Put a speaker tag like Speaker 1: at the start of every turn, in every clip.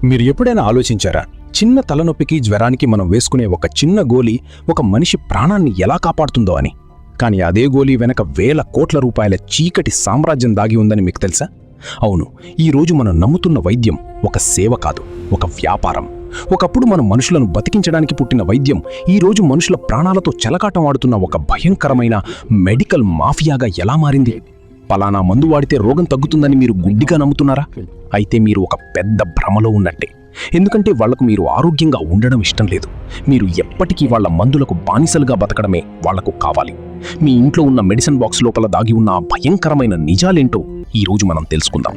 Speaker 1: మీరు ఎప్పుడైనా ఆలోచించారా? చిన్న తలనొప్పికి, జ్వరానికి మనం వేసుకునే ఒక చిన్న గోళీ ఒక మనిషి ప్రాణాన్ని ఎలా కాపాడుతుందో అని. కానీ అదే గోళీ వెనక వేల కోట్ల రూపాయల చీకటి సామ్రాజ్యం దాగి ఉందని మీకు తెలుసా? అవును, ఈరోజు మనం నమ్ముతున్న వైద్యం ఒక సేవ కాదు, ఒక వ్యాపారం. ఒకప్పుడు మనం మనుషులను బతికించడానికి పుట్టిన వైద్యం ఈరోజు మనుషుల ప్రాణాలతో చెలకాటం ఆడుతున్న ఒక భయంకరమైన మెడికల్ మాఫియాగా ఎలా మారింది? పలానా మందు వాడితే రోగం తగ్గుతుందని మీరు గుడ్డిగా నమ్ముతున్నారా? అయితే మీరు ఒక పెద్ద భ్రమలో ఉన్నట్టే. ఎందుకంటే వాళ్లకు మీరు ఆరోగ్యంగా ఉండడం ఇష్టం లేదు. మీరు ఎప్పటికీ వాళ్ల మందులకు బానిసలుగా బతకడమే వాళ్లకు కావాలి. మీ ఇంట్లో ఉన్న మెడిసిన్ బాక్స్ లోపల దాగి ఉన్న ఆ భయంకరమైన నిజాలేంటో ఈరోజు మనం తెలుసుకుందాం.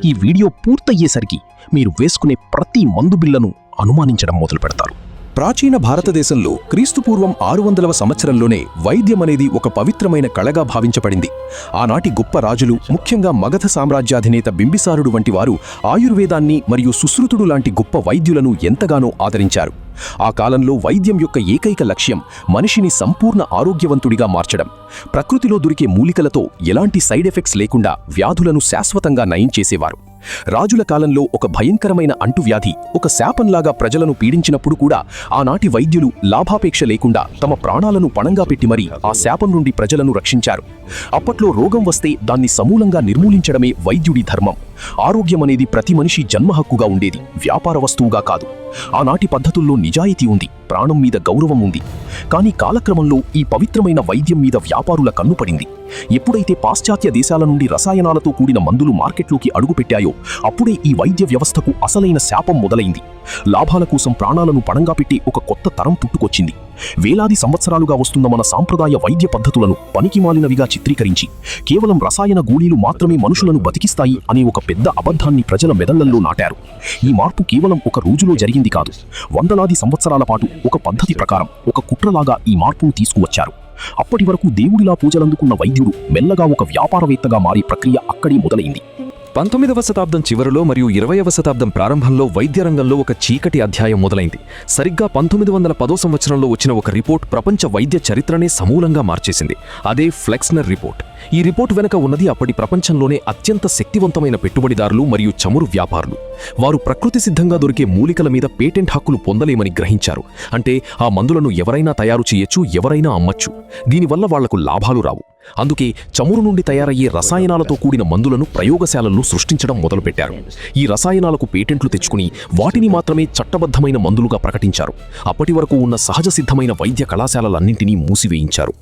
Speaker 1: ఈ వీడియో పూర్తయ్యేసరికి మీరు వేసుకునే ప్రతి మందు బిళ్లను అనుమానించడం మొదలు పెడతారు.
Speaker 2: ప్రాచీన భారతదేశంలో క్రీస్తుపూర్వం 600వ సంవత్సరంలోనే వైద్యమనేది ఒక పవిత్రమైన కళగా భావించబడింది. ఆనాటి గొప్ప రాజులు, ముఖ్యంగా మగధ సామ్రాజ్యాధినేత బింబిసారుడు వంటి వారు ఆయుర్వేదాన్ని మరియు సుశ్రుతుడు లాంటి గొప్ప వైద్యులను ఎంతగానో ఆదరించారు. ఆ కాలంలో వైద్యం యొక్క ఏకైక లక్ష్యం మనిషిని సంపూర్ణ ఆరోగ్యవంతుడిగా మార్చడం. ప్రకృతిలో దొరికే మూలికలతో ఎలాంటి సైడ్ ఎఫెక్ట్స్ లేకుండా వ్యాధులను శాశ్వతంగా నయం చేసేవారు. రాజుల కాలంలో ఒక భయంకరమైన అంటువ్యాధి ఒక శాపంలాగా ప్రజలను పీడించినప్పుడు కూడా ఆనాటి వైద్యులు లాభాపేక్ష లేకుండా తమ ప్రాణాలను పణంగా పెట్టి మరీ ఆ శాపం నుండి ప్రజలను రక్షించారు. అప్పట్లో రోగం వస్తే దాన్ని సమూలంగా నిర్మూలించడమే వైద్యుడి ధర్మం. ఆరోగ్యమనేది ప్రతి మనిషి జన్మహక్కుగా ఉండేది, వ్యాపార వస్తువుగా కాదు. ఆనాటి పద్ధతుల్లో నిజాయితీ ఉంది, ప్రాణం మీద గౌరవం ఉంది. కానీ కాలక్రమంలో ఈ పవిత్రమైన వైద్యం మీద వ్యాపారుల కన్నుపడింది. ఎప్పుడైతే పాశ్చాత్య దేశాల నుండి రసాయనాలతో కూడిన మందులు మార్కెట్లోకి అడుగుపెట్టాయో అప్పుడే ఈ వైద్య వ్యవస్థకు అసలైన శాపం మొదలైంది. లాభాల కోసం ప్రాణాలను పణంగా పెట్టి ఒక కొత్త తరం పుట్టుకొచ్చింది. వేలాది సంవత్సరాలుగా వస్తున్న మన సాంప్రదాయ వైద్య పద్ధతులను పనికిమాలినవిగా చిత్రీకరించి కేవలం రసాయన గోళీలు మాత్రమే మనుషులను బతికిస్తాయి అనే ఒక పెద్ద అబద్ధాన్ని ప్రజల మెదళ్లలో నాటారు. ఈ మార్పు కేవలం ఒక రోజులో జరిగింది కాదు. వందలాది సంవత్సరాల పాటు ఒక పద్ధతి ప్రకారం, ఒక కుట్రలాగా ఈ మార్పును తీసుకువచ్చారు. అప్పటి వరకు దేవుడిలా పూజలందుకున్న వైద్యుడు మెల్లగా ఒక వ్యాపారవేత్తగా మారే ప్రక్రియ అక్కడే మొదలైంది.
Speaker 3: 19వ శతాబ్దం చివరిలో మరియు 20వ శతాబ్దం ప్రారంభంలో వైద్య రంగంలో ఒక చీకటి అధ్యాయం మొదలైంది. సరిగ్గా 1910 సంవత్సరంలో వచ్చిన ఒక రిపోర్ట్ ప్రపంచ వైద్య చరిత్రనే సమూలంగా మార్చేసింది. అదే ఫ్లెక్స్నర్ రిపోర్ట్. ఈ రిపోర్ట్ వెనక ఉన్నది అప్పటి ప్రపంచంలోనే అత్యంత శక్తివంతమైన పెట్టుబడిదారులు మరియు చమురు వ్యాపారులు. వారు ప్రకృతి సిద్ధంగా దొరికే మూలికల మీద పేటెంట్ హక్కులు పొందలేమని గ్రహించారు. అంటే ఆ మందులను ఎవరైనా తయారు చేయొచ్చు, ఎవరైనా అమ్మచ్చు. దీనివల్ల వాళ్లకు లాభాలు రావు. అందుకే చమురు నుండి తయారయ్యే రసాయనాలతో కూడిన మందులను ప్రయోగశాలల్లో సృష్టించడం మొదలుపెట్టారు. ఈ రసాయనాలకు పేటెంట్లు తెచ్చుకుని వాటిని మాత్రమే చట్టబద్ధమైన మందులుగా ప్రకటించారు. అప్పటి వరకు ఉన్న సహజ సిద్ధమైన వైద్య కళాశాలలన్నింటినీ మూసివేయించారు.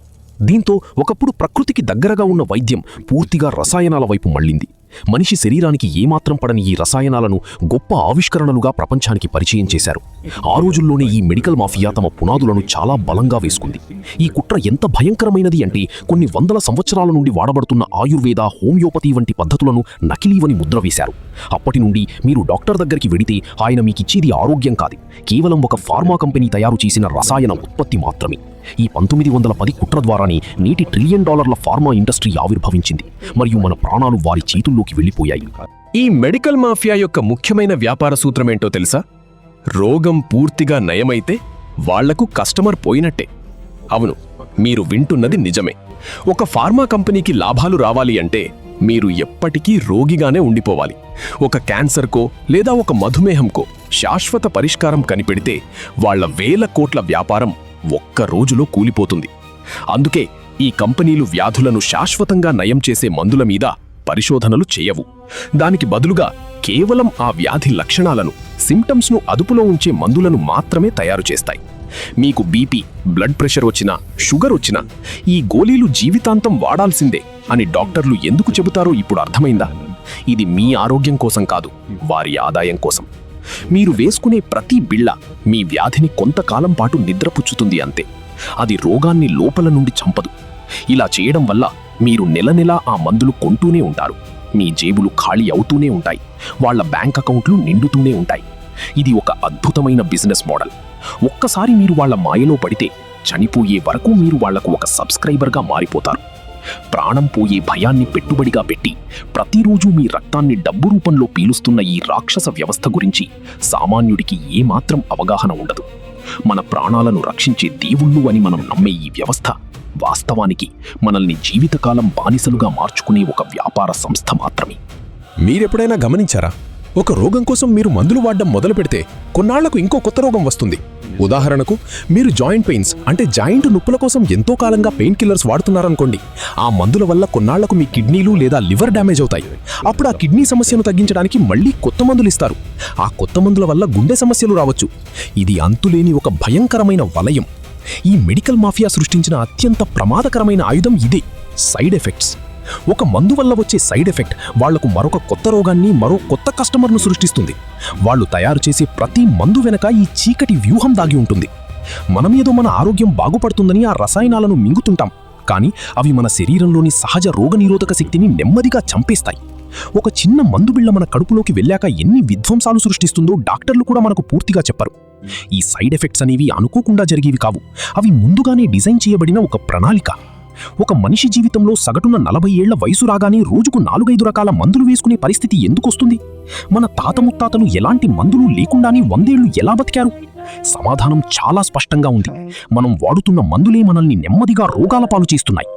Speaker 3: దీంతో ఒకప్పుడు ప్రకృతికి దగ్గరగా ఉన్న వైద్యం పూర్తిగా రసాయనాల వైపు మళ్లింది. మనిషి శరీరానికి ఏమాత్రం పడని ఈ రసాయనాలను గొప్ప ఆవిష్కరణలుగా ప్రపంచానికి పరిచయం చేశారు. ఆ రోజుల్లోనే ఈ మెడికల్ మాఫియా తమ పునాదులను చాలా బలంగా వేసుకుంది. ఈ కుట్ర ఎంత భయంకరమైనది అంటే కొన్ని వందల సంవత్సరాల నుండి వాడబడుతున్న ఆయుర్వేద, హోమియోపతి వంటి పద్ధతులను నకిలీవని ముద్ర వేశారు. అప్పటి నుండి మీరు డాక్టర్ దగ్గరికి వెడితే ఆయన మీకిచ్చేది ఆరోగ్యం కాదు, కేవలం ఒక ఫార్మా కంపెనీ తయారు చేసిన రసాయన ఉత్పత్తి మాత్రమే. ఈ 1910 కుట్ర ద్వారానే నేటి $1 ట్రిలియన్ ఫార్మా ఇండస్ట్రీ ఆవిర్భవించింది మరియు మన ప్రాణాలు వారి చేతుల్లోకి వెళ్ళిపోయాయి.
Speaker 2: ఈ మెడికల్ మాఫియా యొక్క ముఖ్యమైన వ్యాపార సూత్రమేంటో తెలుసా? రోగం పూర్తిగా నయమైతే వాళ్లకు కస్టమర్ పోయినట్టే. అవును, మీరు వింటున్నది నిజమే. ఒక ఫార్మా కంపెనీకి లాభాలు రావాలి అంటే మీరు ఎప్పటికీ రోగిగానే ఉండిపోవాలి. ఒక క్యాన్సర్కో లేదా ఒక మధుమేహంకో శాశ్వత పరిష్కారం కనిపెడితే వాళ్ల వేల కోట్ల వ్యాపారం ఒక్క రోజులో కూలిపోతుంది. అందుకే ఈ కంపెనీలు వ్యాధులను శాశ్వతంగా నయం చేసే మందుల మీద పరిశోధనలు చేయవు. దానికి బదులుగా కేవలం ఆ వ్యాధి లక్షణాలను, సింప్టమ్స్ను అదుపులో ఉంచే మందులను మాత్రమే తయారు చేస్తాయి. మీకు బీపీ, బ్లడ్ ప్రెషర్ వచ్చినా, షుగర్ వచ్చినా ఈ గోళీలు జీవితాంతం వాడాల్సిందే అని డాక్టర్లు ఎందుకు చెబుతారో ఇప్పుడు అర్థమైందా? ఇది మీ ఆరోగ్యం కోసం కాదు, వారి ఆదాయం కోసం. మీరు వేసుకునే ప్రతి బిళ్ళ మీ వ్యాధిని కొంతకాలం పాటు నిద్రపుచ్చుతుంది అంతే. అది రోగాన్ని లోపల నుండి చంపదు. ఇలా చేయడం వల్ల మీరు నెలనెలా ఆ మందులు కొంటూనే ఉంటారు. మీ జేబులు ఖాళీ అవుతూనే ఉంటాయి, వాళ్ల బ్యాంక్ అకౌంట్లు నిండుతూనే ఉంటాయి. ఇది ఒక అద్భుతమైన బిజినెస్ మోడల్. ఒక్కసారి మీరు వాళ్ల మాయలో పడితే చనిపోయే వరకు మీరు వాళ్లకు ఒక సబ్స్క్రైబర్గా మారిపోతారు. ప్రాణం పోయే భయాన్ని పెట్టుబడిగా పెట్టి ప్రతిరోజు మీ రక్తాన్ని డబ్బు రూపంలో పీలుస్తున్న ఈ రాక్షస వ్యవస్థ గురించి సామాన్యుడికి ఏమాత్రం అవగాహన ఉండదు. మన ప్రాణాలను రక్షించే దేవుళ్ళు అని మనం నమ్మే ఈ వ్యవస్థ వాస్తవానికి మనల్ని జీవితకాలం బానిసలుగా మార్చుకునే ఒక వ్యాపార సంస్థ మాత్రమే. మీరెప్పుడైనా గమనించారా?
Speaker 1: ఒక రోగం కోసం మీరు మందులు వాడడం మొదలు పెడితే కొన్నాళ్లకు ఇంకో కొత్త రోగం వస్తుంది. ఉదాహరణకు మీరు జాయింట్ పెయిన్స్ అంటే జాయింట్ నొప్పుల కోసం ఎంతో కాలంగా పెయిన్ కిల్లర్స్ వాడుతున్నారనుకోండి. ఆ మందుల వల్ల కొన్నాళ్లకు మీ కిడ్నీలు లేదా లివర్ డ్యామేజ్ అవుతాయి. అప్పుడు ఆ కిడ్నీ సమస్యను తగ్గించడానికి మళ్ళీ కొత్త మందులు ఇస్తారు. ఆ కొత్త మందుల వల్ల గుండె సమస్యలు రావచ్చు. ఇది అంతులేని ఒక భయంకరమైన వలయం. ఈ మెడికల్ మాఫియా సృష్టించిన అత్యంత ప్రమాదకరమైన ఆయుధం ఇదే, సైడ్ ఎఫెక్ట్స్. ఒక మందు వల్ల వచ్చే సైడ్ ఎఫెక్ట్ వాళ్లకు మరొక కొత్త రోగాన్ని, మరో కొత్త కస్టమర్ను సృష్టిస్తుంది. వాళ్ళు తయారు చేసే ప్రతి మందు వెనక ఈ చీకటి వ్యూహం దాగి ఉంటుంది. మనమేదో మన ఆరోగ్యం బాగుపడుతుందని ఆ రసాయనాలను మింగుతుంటాం, కానీ అవి మన శరీరంలోని సహజ రోగనిరోధక శక్తిని నెమ్మదిగా చంపేస్తాయి. ఒక చిన్న మందు బిళ్ళ మన కడుపులోకి వెళ్ళాక ఎన్ని విధ్వంసాలు సృష్టిస్తుందో డాక్టర్లు కూడా మనకు పూర్తిగా చెప్పరు. ఈ సైడ్ ఎఫెక్ట్స్ అనేవి అనుకోకుండా జరిగేవి కావు. అవి ముందుగానే డిజైన్ చేయబడిన ఒక ప్రణాళిక. ఒక మనిషి జీవితంలో సగటున 40 ఏళ్ల వయసు రాగానే రోజుకు 4-5 రకాల మందులు వేసుకునే పరిస్థితి ఎందుకొస్తుంది? మన తాత ముత్తాతలు ఎలాంటి మందులు లేకుండానే 100 ఏళ్లు ఎలా బతికారు? సమాధానం చాలా స్పష్టంగా ఉంది. మనం వాడుతున్న మందులే మనల్ని నెమ్మదిగా రోగాల పాలు చేస్తున్నాయి.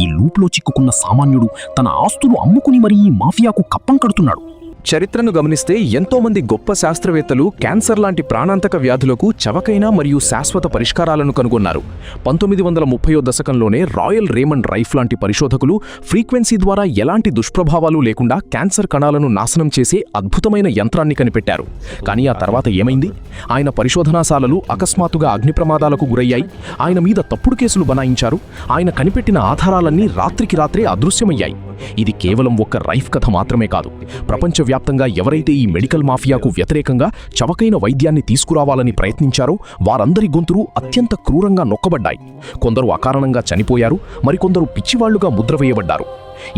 Speaker 1: ఈ లూప్లో చిక్కుకున్న సామాన్యుడు తన ఆస్తులు అమ్ముకుని మరీ ఈ మాఫియాకు కప్పం కడుతున్నాడు.
Speaker 3: చరిత్రను గమనిస్తే ఎంతోమంది గొప్ప శాస్త్రవేత్తలు క్యాన్సర్ లాంటి ప్రాణాంతక వ్యాధులకు చవకైన మరియు శాశ్వత పరిష్కారాలను కనుగొన్నారు. 1930వ దశకంలోనే రాయల్ రేమండ్ రైఫ్ లాంటి పరిశోధకులు ఫ్రీక్వెన్సీ ద్వారా ఎలాంటి దుష్ప్రభావాలు లేకుండా క్యాన్సర్ కణాలను నాశనం చేసే అద్భుతమైన యంత్రాన్ని కనిపెట్టారు. కానీ ఆ తర్వాత ఏమైంది? ఆయన పరిశోధనాశాలలు అకస్మాత్తుగా అగ్ని ప్రమాదాలకు గురయ్యాయి. ఆయన మీద తప్పుడు కేసులు బనాయించారు. ఆయన కనిపెట్టిన ఆధారాలన్నీ రాత్రికి రాత్రే అదృశ్యమయ్యాయి. ఇది కేవలం ఒక్క రైఫ్ కథ మాత్రమే కాదు. ప్రపంచవ్యాప్తంగా ఎవరైతే ఈ మెడికల్ మాఫియాకు వ్యతిరేకంగా చవకైన వైద్యాన్ని తీసుకురావాలని ప్రయత్నించారో వారందరి గొంతులు అత్యంత క్రూరంగా నొక్కబడ్డాయి. కొందరు అకారణంగా చనిపోయారు, మరికొందరు పిచ్చివాళ్లుగా ముద్రవేయబడ్డారు.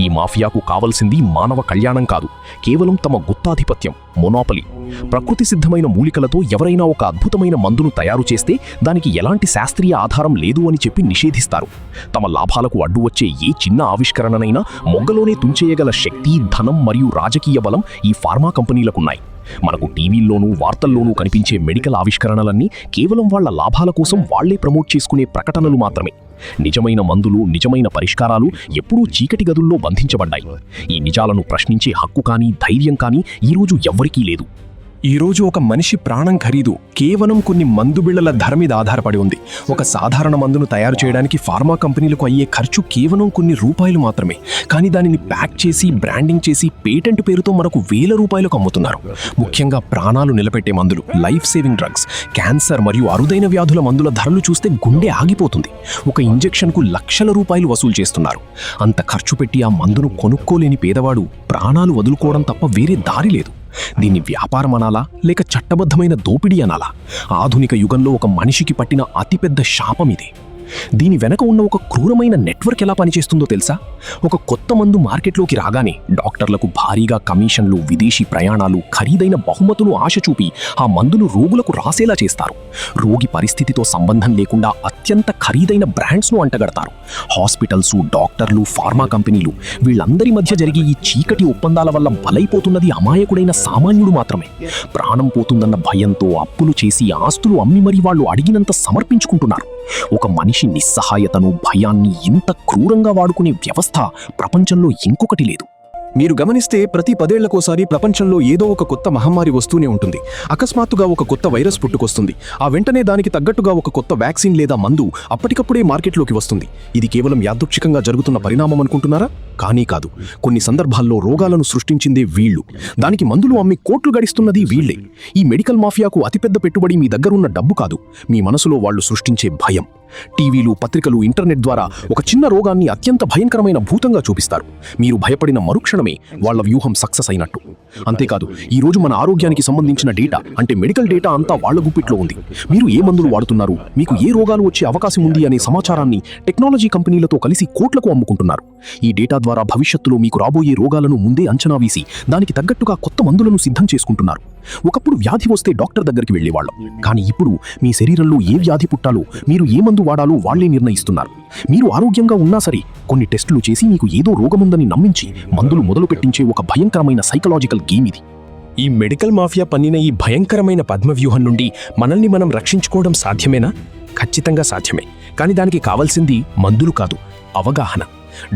Speaker 3: ఈ మాఫియాకు కావలసింది మానవ కళ్యాణం కాదు, కేవలం తమ గుత్తాధిపత్యం, మొనోపలి. ప్రకృతి సిద్ధమైన మూలికలతో ఎవరైనా ఒక అద్భుతమైన మందును తయారు చేస్తే దానికి ఎలాంటి శాస్త్రీయ ఆధారం లేదు అని చెప్పి నిషేధిస్తారు. తమ లాభాలకు అడ్డు వచ్చే ఏ చిన్న ఆవిష్కరణనైనా మొగ్గలోనే తుంచేయగల శక్తి, ధనం మరియు రాజకీయ బలం ఈ ఫార్మా కంపెనీలకున్నాయి. మనకు టీవీల్లోనూ వార్తల్లోనూ కనిపించే మెడికల్ ఆవిష్కరణలన్నీ కేవలం వాళ్ల లాభాల కోసం వాళ్లే ప్రమోట్ చేసుకునే ప్రకటనలు మాత్రమే. నిజమైన మందులు, నిజమైన పరిష్కారాలు ఎప్పుడూ చీకటి గదుల్లో బంధించబడ్డాయి. ఈ నిజాలను ప్రశ్నించే హక్కు కానీ, ధైర్యం కానీ ఈరోజు ఎవ్వరికీ లేదు.
Speaker 1: ఈరోజు ఒక మనిషి ప్రాణం ఖరీదు కేవలం కొన్ని మందు బిళ్లల ధర మీద ఆధారపడి ఉంది. ఒక సాధారణ మందును తయారు చేయడానికి ఫార్మా కంపెనీలకు అయ్యే ఖర్చు కేవలం కొన్ని రూపాయలు మాత్రమే. కానీ దానిని ప్యాక్ చేసి, బ్రాండింగ్ చేసి, పేటెంట్ పేరుతో మనకు ₹1000 అమ్ముతున్నారు. ముఖ్యంగా ప్రాణాలు నిలబెట్టే మందులు, లైఫ్ సేవింగ్ డ్రగ్స్, క్యాన్సర్ మరియు అరుదైన వ్యాధుల మందుల ధరలు చూస్తే గుండె ఆగిపోతుంది. ఒక ఇంజెక్షన్కు ₹1,00,000 వసూలు చేస్తున్నారు. అంత ఖర్చు పెట్టి ఆ మందును కొనుక్కోలేని పేదవాడు ప్రాణాలు వదులుకోవడం తప్ప వేరే దారి లేదు. దీన్ని వ్యాపారం అనాలా, లేక చట్టబద్ధమైన దోపిడీ అనాలా? ఆధునిక యుగంలో ఒక మనిషికి పట్టిన అతిపెద్ద శాపం ఇదే. దీని వెనక ఉన్న ఒక క్రూరమైన నెట్వర్క్ ఎలా పనిచేస్తుందో తెలుసా? ఒక కొత్త మందు మార్కెట్లోకి రాగానే డాక్టర్లకు భారీగా కమిషన్లు, విదేశీ ప్రయాణాలు, ఖరీదైన బహుమతులు ఆశ చూపి ఆ మందును రోగులకు రాసేలా చేస్తారు. రోగి పరిస్థితితో సంబంధం లేకుండా అత్యంత ఖరీదైన బ్రాండ్స్ను అంటగడతారు. హాస్పిటల్స్, డాక్టర్లు, ఫార్మా కంపెనీలు వీళ్ళందరి మధ్య జరిగే ఈ చీకటి ఒప్పందాల వల్ల బలైపోతున్నది అమాయకుడైన సామాన్యుడు మాత్రమే. ప్రాణం పోతుందన్న భయంతో అప్పులు చేసి ఆస్తులు అమ్మి మరీ వాళ్ళు అడిగినంత సమర్పించుకుంటున్నారు. ఒక మనిషి నిస్సహాయతను, భయాన్ని ఇంత క్రూరంగా వాడుకునే వ్యవస్థ ప్రపంచంలో ఇంకొకటి లేదు.
Speaker 4: మీరు గమనిస్తే ప్రతి 10 ఏళ్లకోసారి ప్రపంచంలో ఏదో ఒక కొత్త మహమ్మారి వస్తూనే ఉంటుంది. అకస్మాత్తుగా ఒక కొత్త వైరస్ పుట్టుకొస్తుంది. ఆ వెంటనే దానికి తగ్గట్టుగా ఒక కొత్త వ్యాక్సిన్ లేదా మందు అప్పటికప్పుడే మార్కెట్లోకి వస్తుంది. ఇది కేవలం యాదృచ్ఛికంగా జరుగుతున్న పరిణామం అనుకుంటున్నారా? కానీ కాదు. కొన్ని సందర్భాల్లో రోగాలను సృష్టించిందే వీళ్ళు. దానికి మందులు అమ్మి కోట్లు గడిస్తున్నది వీళ్లే. ఈ మెడికల్ మాఫియాకు అతిపెద్ద పెట్టుబడి మీ దగ్గరున్న డబ్బు కాదు, మీ మనసులో వాళ్ళు సృష్టించే భయం. టీవీలు, పత్రికలు, ఇంటర్నెట్ ద్వారా ఒక చిన్న రోగాన్ని అత్యంత భయంకరమైన భూతంగా చూపిస్తారు. మీరు భయపడిన మరుక్షణమే వాళ్ళ వ్యూహం సక్సెస్ అయినట్టు. అంతేకాదు, ఈరోజు మన ఆరోగ్యానికి సంబంధించిన డేటా, అంటే మెడికల్ డేటా అంతా వాళ్ల గుప్పిట్లో ఉంది. మీరు ఏ మందులు వాడుతున్నారు, మీకు ఏ రోగాలు వచ్చే అవకాశం ఉంది అనే సమాచారాన్ని టెక్నాలజీ కంపెనీలతో కలిసి కోట్లకు అమ్ముకుంటున్నారు. ఈ డేటా ద్వారా భవిష్యత్తులో మీకు రాబోయే రోగాలను ముందే అంచనా వేసి దానికి తగ్గట్టుగా కొత్త మందులను సిద్ధం చేసుకుంటున్నారు. ఒకప్పుడు వ్యాధి వస్తే డాక్టర్ దగ్గరికి వెళ్లేవాళ్ళం, కానీ ఇప్పుడు మీ శరీరంలో ఏ వ్యాధి పుట్టాలో, మీరు ఏ మందు వాడాలో వాళ్లే నిర్ణయిస్తున్నారు. మీరు ఆరోగ్యంగా ఉన్నా సరే కొన్ని టెస్టులు చేసి మీకు ఏదో రోగముందని నమ్మించి మందులు మొదలు పెట్టించే ఒక భయంకరమైన సైకలాజికల్ గేమ్ ఇది.
Speaker 1: ఈ మెడికల్ మాఫియా పన్నిన ఈ భయంకరమైన పద్మవ్యూహం నుండి మనల్ని మనం రక్షించుకోవడం సాధ్యమేనా? ఖచ్చితంగా సాధ్యమే. కానీ దానికి కావాల్సింది మందులు కాదు, అవగాహన.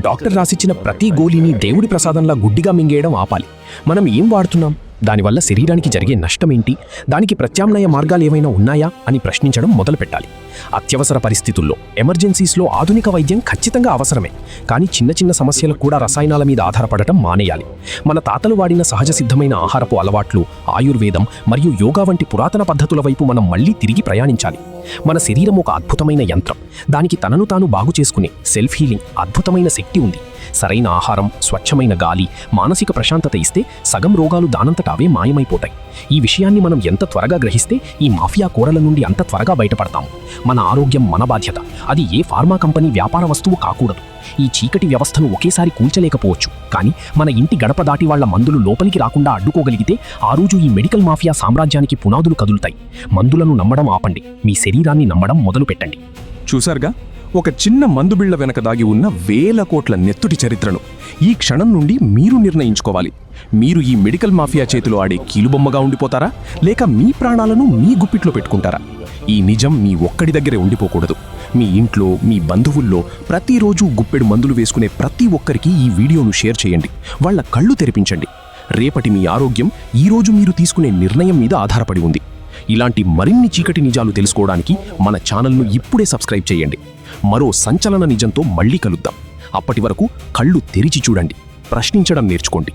Speaker 1: డాక్టర్ రాసిచ్చిన ప్రతి గోళీని దేవుడి ప్రసాదంలా గుడ్డిగా మింగేయడం ఆపాలి. మనం ఏం వాడుతున్నాం,
Speaker 5: దానివల్ల శరీరానికి జరిగే నష్టమేంటి, దానికి ప్రత్యామ్నాయ మార్గాలు ఏమైనా ఉన్నాయా అని ప్రశ్నించడం మొదలుపెట్టాలి. అత్యవసర పరిస్థితుల్లో, ఎమర్జెన్సీస్లో ఆధునిక వైద్యం ఖచ్చితంగా అవసరమే. కానీ చిన్న చిన్న సమస్యలకు కూడా రసాయనాల మీద ఆధారపడటం మానేయాలి. మన తాతలు వాడిన సహజ సిద్ధమైన ఆహారపు అలవాట్లు, ఆయుర్వేదం మరియు యోగా వంటి పురాతన పద్ధతుల వైపు మనం మళ్ళీ తిరిగి ప్రయాణించాలి. మన శరీరం ఒక అద్భుతమైన యంత్రం. దానికి తనను తాను బాగు చేసుకునే సెల్ఫ్ హీలింగ్ అద్భుతమైన శక్తి ఉంది. సరైన ఆహారం, స్వచ్ఛమైన గాలి, మానసిక ప్రశాంతత ఇస్తే సగం రోగాలు దానంతట అవే మాయమైపోతాయి. ఈ విషయాన్ని మనం ఎంత త్వరగా గ్రహిస్తే ఈ మాఫియా కోరల నుండి అంత త్వరగా బయటపడతాము. మన ఆరోగ్యం మన బాధ్యత. అది ఏ ఫార్మా కంపెనీ వ్యాపార వస్తువు కాకూడదు. ఈ చీకటి వ్యవస్థను ఒకేసారి కూల్చలేకపోవచ్చు, కానీ మన ఇంటి గడప దాటి వాళ్ల మందులు లోపలికి రాకుండా అడ్డుకోగలిగితే ఆ రోజు ఈ మెడికల్ మాఫియా సామ్రాజ్యానికి పునాదులు కదులుతాయి. మందులను నమ్మడం ఆపండి, మీ శరీరాన్ని నమ్మడం మొదలు పెట్టండి.
Speaker 4: చూశారుగా, ఒక చిన్న మందుబిళ్ల వెనక దాగి ఉన్న వేల కోట్ల నెత్తుటి చరిత్రను. ఈ క్షణం నుండి మీరు నిర్ణయించుకోవాలి. మీరు ఈ మెడికల్ మాఫియా చేతిలో ఆడే కీలుబొమ్మగా ఉండిపోతారా, లేక మీ ప్రాణాలను మీ గుప్పిట్లో పెట్టుకుంటారా? ఈ నిజం మీ ఒక్కడి దగ్గరే ఉండిపోకూడదు. మీ ఇంట్లో, మీ బంధువుల్లో ప్రతిరోజు గుప్పెడు మందులు వేసుకునే ప్రతి ఒక్కరికి ఈ వీడియోను షేర్ చేయండి. వాళ్ళ కళ్ళు తెరిపించండి. రేపటి మీ ఆరోగ్యం ఈరోజు మీరు తీసుకునే నిర్ణయం మీద ఆధారపడి ఉంది. ఇలాంటి మరిన్ని చీకటి నిజాలు తెలుసుకోవడానికి మన ఛానల్ను ఇప్పుడే సబ్స్క్రైబ్ చేయండి. మరో సంచలన నిజంతో మళ్ళీ కలుద్దాం. అప్పటి వరకు కళ్ళు తెరిచి చూడండి, ప్రశ్నించడం నేర్చుకోండి.